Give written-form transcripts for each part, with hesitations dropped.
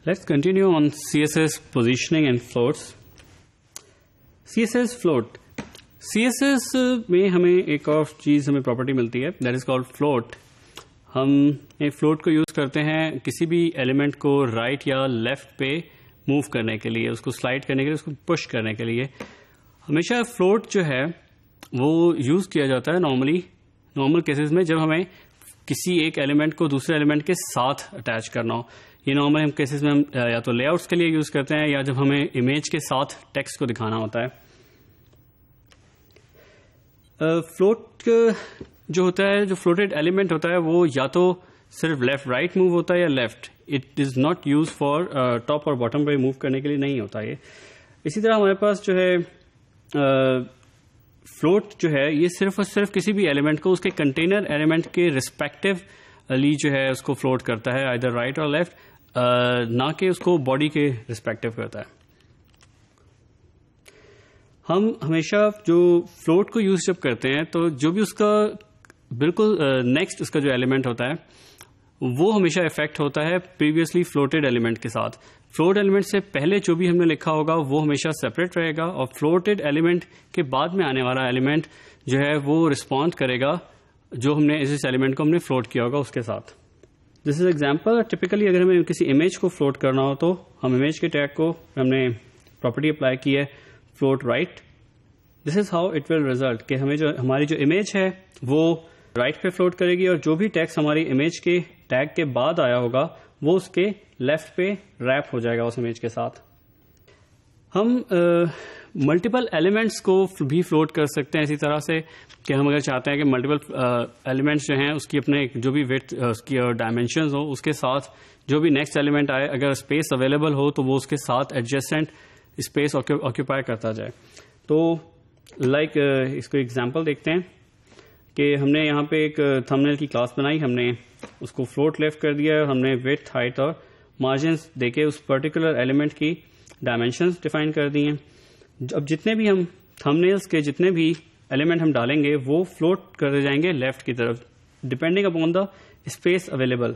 Let's continue on CSS positioning and floats. CSS float. CSS में हमें एक और चीज़ हमें प्रॉपर्टी मिलती है, दैट इज कॉल्ड फ्लोट. हम एक फ्लोट को यूज़ करते हैं किसी भी एलिमेंट को राइट या लेफ्ट पे मूव करने के लिए, उसको स्लाइड करने के लिए, उसको पुश करने के लिए. हमेशा फ्लोट जो है वो यूज़ किया जाता है नॉर्मल केसेस में जब हमें किसी एक एलिमेंट को दूसरे एलिमेंट के साथ अटैच करना हो. ये नॉर्मल हम केसेस में हम या तो लेआउट्स के लिए यूज़ करते हैं या जब हमें इमेज के साथ टेक्स्ट को दिखाना होता है. फ्लोट जो होता है, जो फ्लोटेड एलिमेंट होता है, वो या तो सिर्फ लेफ्ट राइट मूव होता है या left. It is not use for top और बॉटम पे मूव करने के लिए नहीं होता ये. इसी तरह हमारे पास जो है फ्लोट जो है ये सिर्फ और सिर्फ किसी भी एलिमेंट को उसके कंटेनर एलिमेंट के रिस्पेक्टिवली जो है उसको फ्लोट करता है, आइदर राइट और लेफ्ट, ना कि उसको बॉडी के रिस्पेक्टिव करता है. हम हमेशा जो फ्लोट को यूज जब करते हैं तो जो भी उसका बिल्कुल नेक्स्ट उसका जो एलिमेंट होता है वो हमेशा इफेक्ट होता है प्रीवियसली फ्लोटेड एलिमेंट के साथ. फ्लोट एलिमेंट से पहले जो भी हमने लिखा होगा वो हमेशा सेपरेट रहेगा और फ्लोटेड एलिमेंट के बाद में आने वाला एलिमेंट जो है वो रिस्पॉन्ड करेगा जो हमने इस एलिमेंट को हमने फ्लोट किया होगा उसके साथ. This is example. टिपिकली अगर हमें किसी इमेज को फ्लोट करना हो तो हम इमेज के टैग को हमने प्रॉपर्टी अप्लाई की है float right. This is how it will result कि हमें जो हमारी जो इमेज है वो राइट पे फ्लोट करेगी और जो भी टेक्स्ट हमारी इमेज के टैग के बाद आया होगा वो उसके लेफ्ट पे रैप हो जाएगा उस इमेज के साथ. हम मल्टीपल एलिमेंट्स को भी फ्लोट कर सकते हैं इसी तरह से कि हम अगर चाहते हैं कि मल्टीपल एलिमेंट्स जो हैं उसकी अपने जो भी विड्थ उसकी डायमेंशंस हो उसके साथ जो भी नेक्स्ट एलिमेंट आए अगर स्पेस अवेलेबल हो तो वो उसके साथ एडजेसेंट स्पेस ऑक्यूपाई करता जाए. तो लाइक इसको एग्जांपल देखते हैं कि हमने यहाँ पे एक थंबनेल की क्लास बनाई, हमने उसको फ्लोट लेफ्ट कर दिया है, हमने विड्थ हाइट और मार्जिन्स देके उस पर्टिकुलर एलिमेंट की डायमेंशंस डिफाइन कर दी हैं. अब जितने भी हम थंबनेल्स के जितने भी एलिमेंट हम डालेंगे वो फ्लोट करते जाएंगे लेफ्ट की तरफ depending upon the space available.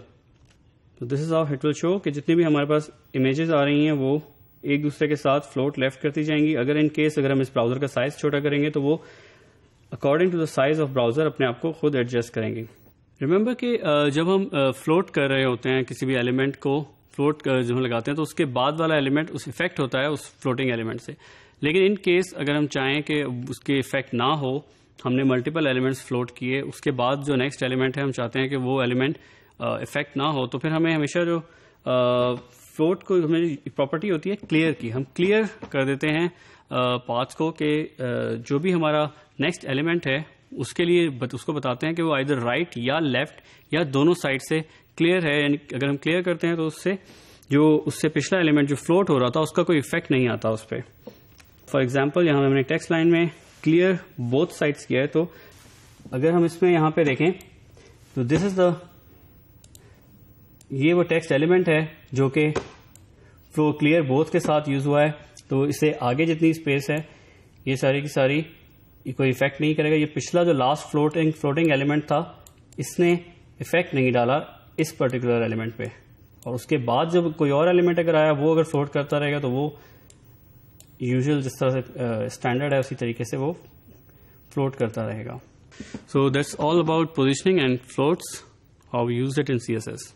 तो this is how it will show कि जितनी भी हमारे पास इमेजेस आ रही हैं वो एक दूसरे के साथ फ्लोट लेफ्ट करती जाएंगी. अगर इन केस अगर हम इस ब्राउजर का साइज छोटा करेंगे तो वो according to the size of browser अपने आप को खुद एडजस्ट करेंगी. रिमेंबर कि जब हम फ्लोट कर रहे होते हैं किसी भी एलिमेंट को फ्लोट जो हम लगाते हैं तो उसके बाद वाला एलिमेंट उस इफेक्ट होता है उस फ्लोटिंग एलिमेंट से. लेकिन इन केस अगर हम चाहें कि उसके इफेक्ट ना हो, हमने मल्टीपल एलिमेंट्स फ्लोट किए, उसके बाद जो नेक्स्ट एलिमेंट है हम चाहते हैं कि वो एलिमेंट इफेक्ट ना हो, तो फिर हमें हमेशा जो फ्लोट को हमें प्रॉपर्टी होती है क्लियर की, हम क्लियर कर देते हैं पाथ्स को कि जो भी हमारा नेक्स्ट एलिमेंट है उसके लिए उसको बताते हैं कि वो आइदर राइट या लेफ्ट या दोनों साइड से क्लियर है. यानी अगर हम क्लियर करते हैं तो उससे पिछला एलिमेंट जो फ्लोट हो रहा था उसका कोई इफेक्ट नहीं आता उस पर. फॉर एग्जाम्पल यहाँ हमने टेक्स्ट लाइन में क्लियर बोथ साइड्स किया है, तो अगर हम इसमें यहाँ पे देखें तो दिस इज ये वो टेक्स्ट एलिमेंट है जो कि फ्लो क्लियर बोथ के साथ यूज हुआ है. तो इससे आगे जितनी स्पेस है ये सारी की सारी कोई इफेक्ट नहीं करेगा. ये पिछला जो लास्ट फ्लोटिंग एलिमेंट था इसने इफेक्ट नहीं डाला इस पर्टिकुलर एलिमेंट पे, और उसके बाद जब कोई और एलिमेंट अगर आया वो अगर फ्लोट करता रहेगा तो वो यूजुअल जिस तरह से स्टैंडर्ड है उसी तरीके से वो फ्लोट करता रहेगा. So that's all about positioning and floats, how we use it in CSS.